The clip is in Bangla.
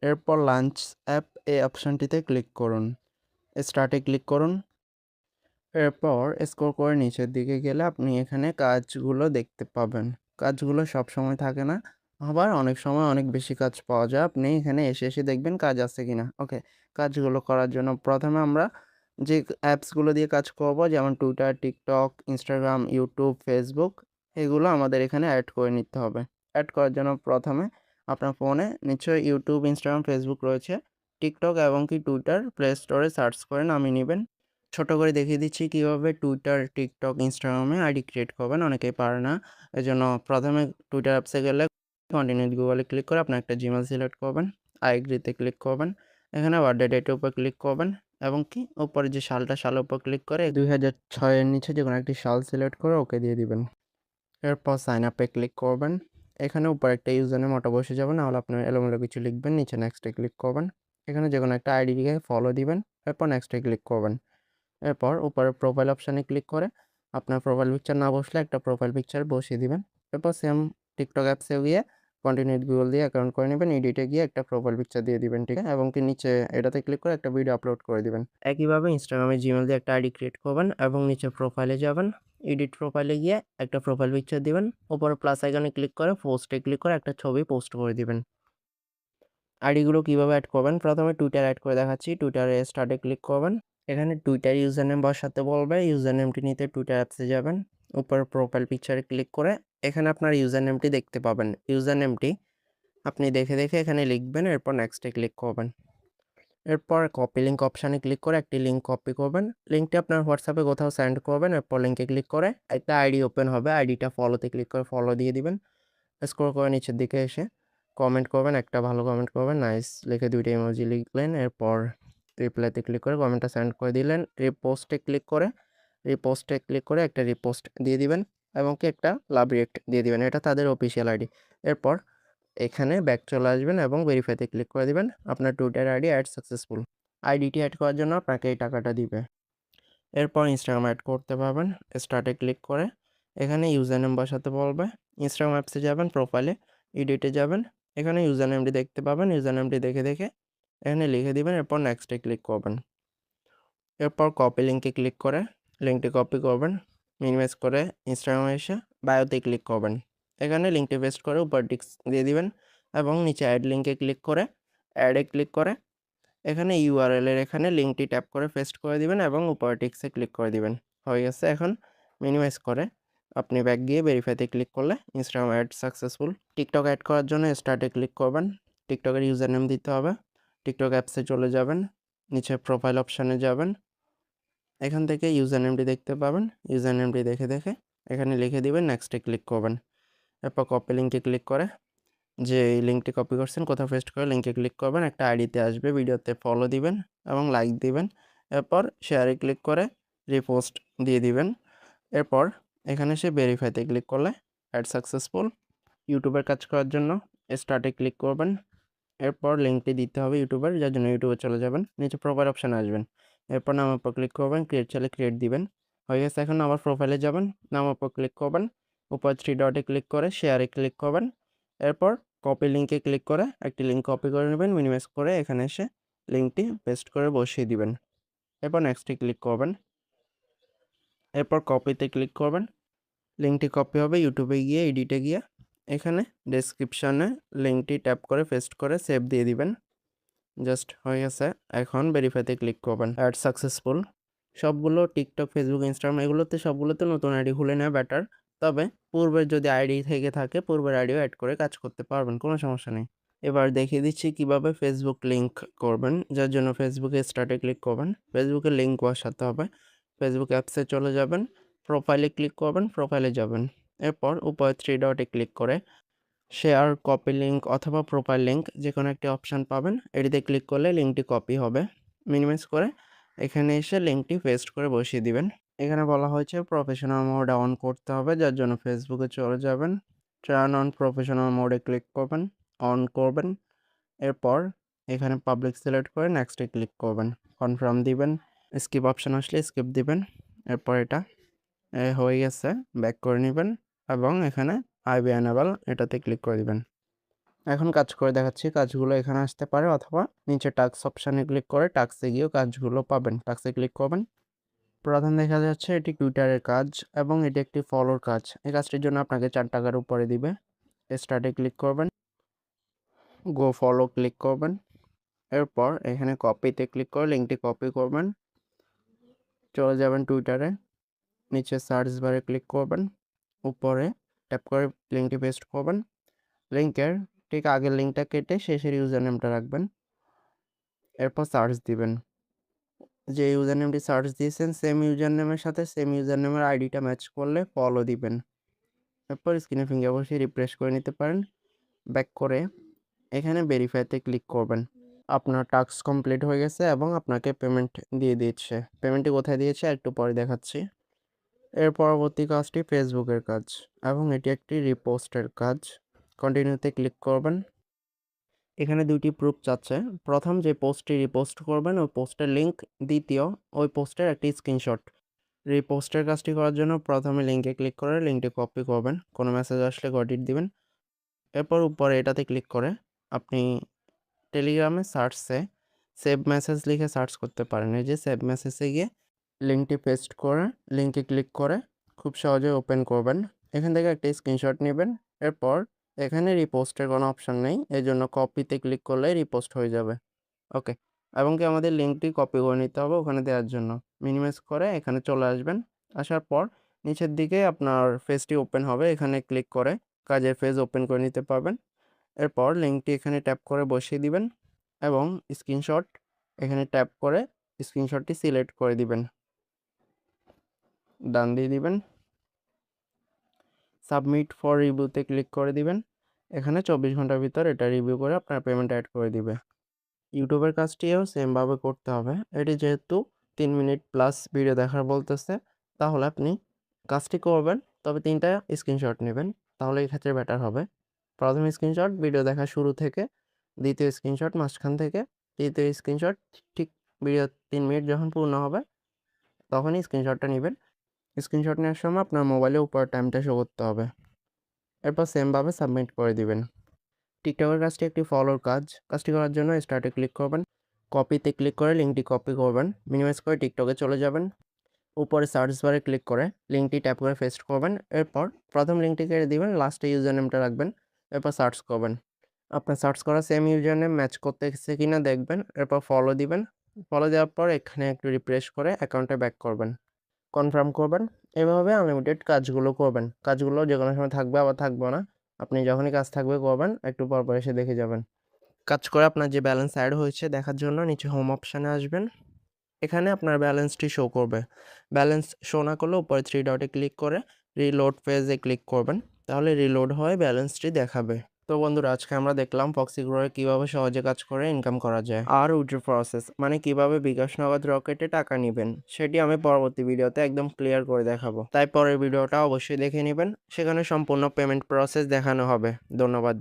এরপর লাঞ্চ অ্যাপ এই অপশনটিতে ক্লিক করুন। স্টার্টে ক্লিক করুন। এরপর স্ক্রল করে নিচের দিকে গেলে আপনি এখানে কাজগুলো দেখতে পাবেন। কাজগুলো সবসময় থাকে না। আবার অনেক সময় অনেক বেশি কাজ পাওয়া যায়। আপনি এখানে এসে দেখবেন কাজ আছে কিনা। ওকে, কাজগুলো করার জন্য প্রথমে আমরা যে অ্যাপসগুলো দিয়ে কাজ করব যেমন Twitter, TikTok, Instagram, YouTube, Facebook এগুলো আমাদের এখানে এড করে নিতে হবে। এড করার জন্য প্রথমে আপনার ফোনে নিশ্চয়ই YouTube, Instagram, Facebook রয়েছে। TikTok এবং কি Twitter প্লে স্টোরে সার্চ করে নামিয়ে নিবেন। ছোট করে দেখিয়ে দিচ্ছি কিভাবে Twitter, TikTok, Instagram এ আইডি ক্রিয়েট করবেন। অনেকেই পারে না। এজন্য প্রথমে Twitter অ্যাপসে গেলে continue with Google A click করে আপনার একটা Gmail সিলেক্ট করবেন। I agree তে ক্লিক করবেন। এখানে বার্থডে ডেটের উপর ক্লিক করবেন এবং কি উপরে যে সালের উপর ক্লিক করে ২০০৬ এর নিচে যেকোনো একটি সাল সিলেক্ট করে ওকে দিয়ে দিবেন। এরপর সাইন আপ এ ক্লিক করবেন। এখানে উপরে একটা ইউজার নেম ওটা বসে যাবে, নাহলে আপনার এলোমেলো কিছু লিখবেন। নিচে নেক্সট এ ক্লিক করবেন। এখানে যেকোনো একটা আইডি লিখে ফলো দিবেন। এরপর নেক্সট এ ক্লিক করবেন। এরপর উপরে প্রোফাইল অপশানে ক্লিক করে আপনার প্রোফাইল পিকচার না বসলে একটা প্রোফাইল পিকচার বসিয়ে দিবেন। এরপর সেম টিকটক অ্যাপসে গিয়ে কন্টিনিউ উইথ গুগল দিয়ে অ্যাকাউন্ট করে নেবেন। এডিটে গিয়ে একটা প্রোফাইল পিকচার দিয়ে দিবেন, ঠিক আছে? এবং কি নিচে এটাতে ক্লিক করে একটা ভিডিও আপলোড করে দিবেন। একইভাবে ইনস্টাগ্রামে জিমেল দিয়ে একটা আইডি ক্রিয়েট করবেন এবং নিচে প্রোফাইলে যাবেন। এডিট প্রোফাইলে গিয়ে একটা প্রোফাইল পিকচার দিবেন। উপরে প্লাস আইকনে ক্লিক করে পোস্টে ক্লিক করে একটা ছবি পোস্ট করে দিবেন। আইডিগুলো কিভাবে এড করবেন? প্রথমে টুইটার এড করে দেখাচ্ছি। টুইটারে স্টার্টে ক্লিক করবেন। এখানে টুইটার ইউজার নেম বসাতে বলবে। ইউজার নেমটি নিতে টুইটার অ্যাপসে যাবেন। উপরে প্রোফাইল পিকচারে ক্লিক করে এখানে আপনার ইউজার নেমটি দেখতে পাবেন। ইউজার নেমটি আপনি দেখে এখানে লিখবেন। এরপর নেক্সটে ক্লিক করবেন। এরপর কপি লিঙ্ক অপশানে ক্লিক করে একটি লিঙ্ক কপি করবেন। লিঙ্কটি আপনার হোয়াটসঅ্যাপে কোথাও সেন্ড করবেন। এরপর লিঙ্কে ক্লিক করে একটা আইডি ওপেন হবে। আইডিটা ফলোতে ক্লিক করে ফলো দিয়ে দিবেন। স্ক্রল করে নিচের দিকে এসে কমেন্ট করবেন, একটা ভালো কমেন্ট করবেন, নাইস লিখে ২ টা ইমোজি লিখলেন। এরপর রিপ্লাইতে ক্লিক করে কমেন্টটা সেন্ড করে দিলেন। রিপোস্টে ক্লিক করে একটা রিপোস্ট দিয়ে দিবেন এবং কি একটা লাভ রিঅ্যাক্ট দিয়ে দিবেন। এটা তাদের অফিসিয়াল আইডি। এরপর এখানে ব্যাক চলে আসবেন এবং ভেরিফাইতে ক্লিক করে দিবেন। আপনার টুইটার আইডি অ্যাড সাকসেসফুল। আইডিটি অ্যাড করার জন্য আপনাকে এই টাকাটা দিবে। এরপর ইনস্টাগ্রাম অ্যাড করতে পারবেন। স্টার্টে ক্লিক করে এখানে ইউজার নেম বসাতে বলবে। ইনস্টাগ্রাম অ্যাপসে যাবেন, প্রোফাইলে এডিটে যাবেন। এখানে ইউজার নেমটি দেখতে পাবেন। ইউজার নেমটি দেখে এখানে লিখে দিবেন। এরপর নেক্সটে ক্লিক করবেন। এরপর কপি লিঙ্কে ক্লিক করে লিঙ্কটি কপি করবেন। মিনিমাইজ করে ইনস্টাগ্রামে এসে বায়োতে ক্লিক করবেন। এখানে লিঙ্কটি পেস্ট করে উপর টিক্স দিয়ে দিবেন এবং নিচে অ্যাড লিঙ্কে ক্লিক করে অ্যাডে ক্লিক করে এখানে ইউআরএল এর এখানে লিঙ্কটি ট্যাপ করে পেস্ট করে দিবেন এবং উপরে টিক্সে ক্লিক করে দিবেন। হয়ে গেছে। এখন মিনিমাইজ করে আপনি ব্যাক গিয়ে ভেরিফাইতে ক্লিক করলে Instagram add successful. TikTok add করার জন্য স্টার্টে ক্লিক করবেন। টিকটকের ইউজার নেম দিতে হবে। টিকটক অ্যাপসে চলে যাবেন। নিচে প্রোফাইল অপশানে যাবেন। এখান থেকে ইউজার নেমটি দেখতে পাবেন। ইউজার নেমটি দেখে এখানে লিখে দিবেন। নেক্সটে ক্লিক করবেন। এরপর কপি লিঙ্কে ক্লিক করে যে এই লিঙ্কটি কপি করছেন কোথাও পেস্ট করে লিঙ্কে ক্লিক করবেন। একটা আইডিতে আসবে, ভিডিওতে ফলো দিবেন এবং লাইক দিবেন। এরপর শেয়ারে ক্লিক করে রিপোস্ট দিয়ে দিবেন। এরপর এখানে এসে ভেরিফাইতে ক্লিক করলে অ্যাড সাকসেসফুল। ইউটিউবের কাজ করার জন্য স্টার্টে ক্লিক করবেন। এরপর লিঙ্কটি দিতে হবে ইউটিউবের, যার জন্য ইউটিউবে চলে যাবেন। নিচে প্রোফাইল অপশানে আসবেন। এরপর নামের উপর ক্লিক করবেন। ক্রিয়েট চাইলে ক্রিয়েট দিবেন। হয়ে গেছে। এখন আবার প্রোফাইলে যাবেন। নামের উপর ক্লিক করবেন। উপর 3 ডটে ক্লিক করে শেয়ারে ক্লিক করবেন। এরপর কপি লিঙ্কে ক্লিক করে একটি লিঙ্ক কপি করে নেবেন। মিনিমাইজ করে এখানে এসে লিঙ্কটি পেস্ট করে বসিয়ে দিবেন। এরপর নেক্সটে ক্লিক করবেন। এরপর কপিতে ক্লিক করবেন। লিঙ্কটি কপি হবে। ইউটিউবে গিয়ে এডিটে গিয়ে এখানে ডেসক্রিপশনে লিঙ্কটি ট্যাপ করে পেস্ট করে সেভ দিয়ে দিবেন। জাস্ট হয়ে গেছে। এখন ভেরিফাইতে ক্লিক করবেন। Add successful. সবগুলো টিকটক, ফেসবুক, ইনস্টাগ্রাম এগুলোতে সবগুলোতে নতুন আইডি খুলে নেওয়া বেটার। তবে পূর্বের যদি আইডি থেকে থাকে পূর্বের আইডিও অ্যাড করে কাজ করতে পারবেন, কোনো সমস্যা নেই। এবার দেখিয়ে দিচ্ছি কিভাবে ফেসবুক লিঙ্ক করবেন, যার জন্য ফেসবুকে স্টার্টে ক্লিক করবেন। ফেসবুকে লিঙ্ক বসাতে হবে। ফেসবুক অ্যাপসে চলে যাবেন। প্রোফাইলে ক্লিক করবেন, প্রোফাইলে যাবেন। এরপর উপরে 3 ডটে ক্লিক করে শেয়ার, কপি লিঙ্ক অথবা প্রোফাইল লিঙ্ক যেকোনো একটি অপশান পাবেন। এটিতে ক্লিক করলে লিঙ্কটি কপি হবে। মিনিমাইজ করে এখানে এসে লিঙ্কটি পেস্ট করে বসিয়ে দিবেন। এখানে বলা হয়েছে প্রফেশনাল মোড অন করতে হবে, যার জন্য ফেসবুকে চলে যাবেন। টার্ন অন প্রফেশনাল মোডে ক্লিক করবেন, অন করবেন। এরপর এখানে পাবলিক সিলেক্ট করে নেক্সটে ক্লিক করবেন, কনফার্ম দিবেন। স্কিপ অপশান আসলে স্কিপ দিবেন। এরপর এটা হয়ে গেছে। ব্যাক করে নেবেন এবং এখানে আইবি এনেবল এটাতে ক্লিক করে দিবেন। এখন কাজ করে দেখাচ্ছি। কাজগুলো এখানে আসতে পারে অথবা নিচে টাস্ক অপশানে ক্লিক করে টাস্কে গিয়েও কাজগুলো পাবেন। টাস্কে ক্লিক করবেন। প্রধান দেখা যাচ্ছে এটি টুইটারের কাজ এবং এটি একটি ফলোর কাজ। এই কাজটির জন্য আপনাকে 4 টাকার উপরে দিবে। স্টার্টে ক্লিক করবেন। গো ফলো ক্লিক করবেন। এরপর এখানে কপিতে ক্লিক করে লিঙ্কটি কপি করবেন। চলে যাবেন টুইটারে। নিচে সার্চ বারে ক্লিক করবেন। উপরে ট্যাপ করে লিঙ্কটি পেস্ট করবেন। লিঙ্কের ঠিক আগের লিঙ্কটা কেটে শেষের ইউজার নেমটা রাখবেন। এরপর সার্চ দিবেন। যে ইউজার নেমটি সার্চ দিয়েছেন সেম ইউজার নেমের সাথে সেম ইউজার নেমের আইডিটা ম্যাচ করলে ফলো দিবেন। এরপর স্ক্রিনে ফিঙ্গার বসিয়ে রিফ্রেশ করে নিতে পারেন। ব্যাক করে এখানে ভেরিফাইতে ক্লিক করবেন। আপনার টাস্ক কমপ্লিট হয়ে গেছে এবং আপনাকে পেমেন্ট দিয়ে দিচ্ছে। পেমেন্টটি কোথায় দিয়েছে একটু পরে দেখাচ্ছি। এর পরবর্তী কাজটি ফেসবুকের কাজ এবং এটি একটি রিপোস্টের কাজ। কন্টিনিউতে ক্লিক করবেন। এখানে 2টি প্রুফ চাচ্ছে। প্রথম যে পোস্টটি রিপোস্ট করবেন ওই পোস্টের লিঙ্ক, দ্বিতীয় ওই পোস্টের একটি স্ক্রিনশট। রিপোস্টের কাজটি করার জন্য প্রথমে লিঙ্কে ক্লিক করে লিঙ্কটি কপি করবেন। কোনো মেসেজ আসলে গট-ইট দিবেন। এরপর উপরে এটাতে ক্লিক করে আপনি টেলিগ্রামে সার্চে সেভ মেসেজ লিখে সার্চ করতে পারেন। এই যে সেভ মেসেজে গিয়ে লিঙ্কটি পেস্ট করে লিঙ্কে ক্লিক করে খুব সহজে ওপেন করবেন। এখান থেকে একটা স্ক্রিনশট নেবেন। এরপর এখানে রিপোস্টের কোনো অপশন নেই, এই জন্য কপিতে ক্লিক করলে রিপোস্ট হয়ে যাবে। ওকে, এবং কি আমাদের লিঙ্কটি কপি করে নিতে হবে ওখানে দেওয়ার জন্য। মিনিমাইজ করে এখানে চলে আসবেন। আসার পর নিচের দিকে আপনার পেজটি ওপেন হবে। এখানে ক্লিক করে কাজের পেজ ওপেন করে নিতে পারবেন। এরপর লিঙ্কটি এখানে ট্যাপ করে বসিয়ে দিবেন এবং স্ক্রিনশট এখানে ট্যাপ করে স্ক্রিনশটটি সিলেক্ট করে দিবেন। ডান দিয়ে দিবেন। সাবমিট ফর রিভিউতে ক্লিক করে দিবেন। এখানে 24 ঘন্টার ভিতর এটা রিভিউ করে আপনার পেমেন্ট অ্যাড করে দিবে। ইউটিউবের কাজটিও সেমভাবে করতে হবে। এটি যেহেতু 3 মিনিট প্লাস ভিডিও দেখার বলতেছে, তাহলে আপনি কাজটি করবেন, তবে 3টা স্ক্রিনশট নেবেন, তাহলে এই ক্ষেত্রে বেটার হবে। প্রথম স্ক্রিনশট ভিডিও দেখা শুরু থেকে, দ্বিতীয় স্ক্রিনশট মাঝখান থেকে, তৃতীয় স্ক্রিনশট ঠিক ভিডিও 3 মিনিট যখন পূর্ণ হবে তখনই স্ক্রিনশটটা নেবেন। স্ক্রিনশট নেওয়ার সময় আপনার মোবাইলে উপরের টাইমটা শো করতে হবে। এরপর সেমভাবে সাবমিট করে দিবেন। টিকটকের কাজটি একটি ফলোর কাজ। কাজটি করার জন্য স্টার্টে ক্লিক করবেন। কপিতে ক্লিক করে লিঙ্কটি কপি করবেন। মিনিমাইজ করে টিকটকে চলে যাবেন। উপরে সার্চ বারে ক্লিক করে লিঙ্কটি ট্যাপ করে পেস্ট করবেন। এরপর প্রথম লিঙ্কটি কেটে দিবেন, লাস্টে ইউজার নেমটা রাখবেন। এরপর সার্চ করবেন। আপনার সার্চ করা সেম ইউজার নেম ম্যাচ করতেছে কিনা দেখবেন। এরপর ফলো দিবেন। ফলো দেওয়ার পর এখানে একটু রিফ্রেশ করে অ্যাকাউন্টে ব্যাক করবেন। কনফার্ম করবেন। এভাবে আনলিমিটেড কাজগুলো করবেন। কাজগুলো যেকোনো সময় থাকবে আবার থাকবে না। আপনি যখনই কাজ থাকবে করবেন, একটু পর এসে দেখে যাবেন। কাজ করে আপনার যে ব্যালেন্স অ্যাড হয়েছে দেখার জন্য নিচে হোম অপশানে আসবেন। এখানে আপনার ব্যালেন্সটি শো করবে। ব্যালেন্স শো না করলে উপরে 3 ডটে ক্লিক করে রিলোড পেজে ক্লিক করবেন। তাহলে রিলোড হয়ে ব্যালেন্সটি দেখাবে। তো বন্ধুরা, আজকে আমরা দেখলাম ফক্সিগ্রোয়ে কিভাবে সহজে কাজ করে ইনকাম করা যায়। আর উইথড্র প্রসেস মানে কিভাবে বিকাশ নগদ রকেটে টাকা নেবেন সেটি আমি পরবর্তী ভিডিওতে একদম ক্লিয়ার করে দেখাবো। তাই পরের ভিডিওটা অবশ্যই দেখে নেবেন, সেখানে সম্পূর্ণ পেমেন্ট প্রসেস দেখানো হবে। ধন্যবাদ।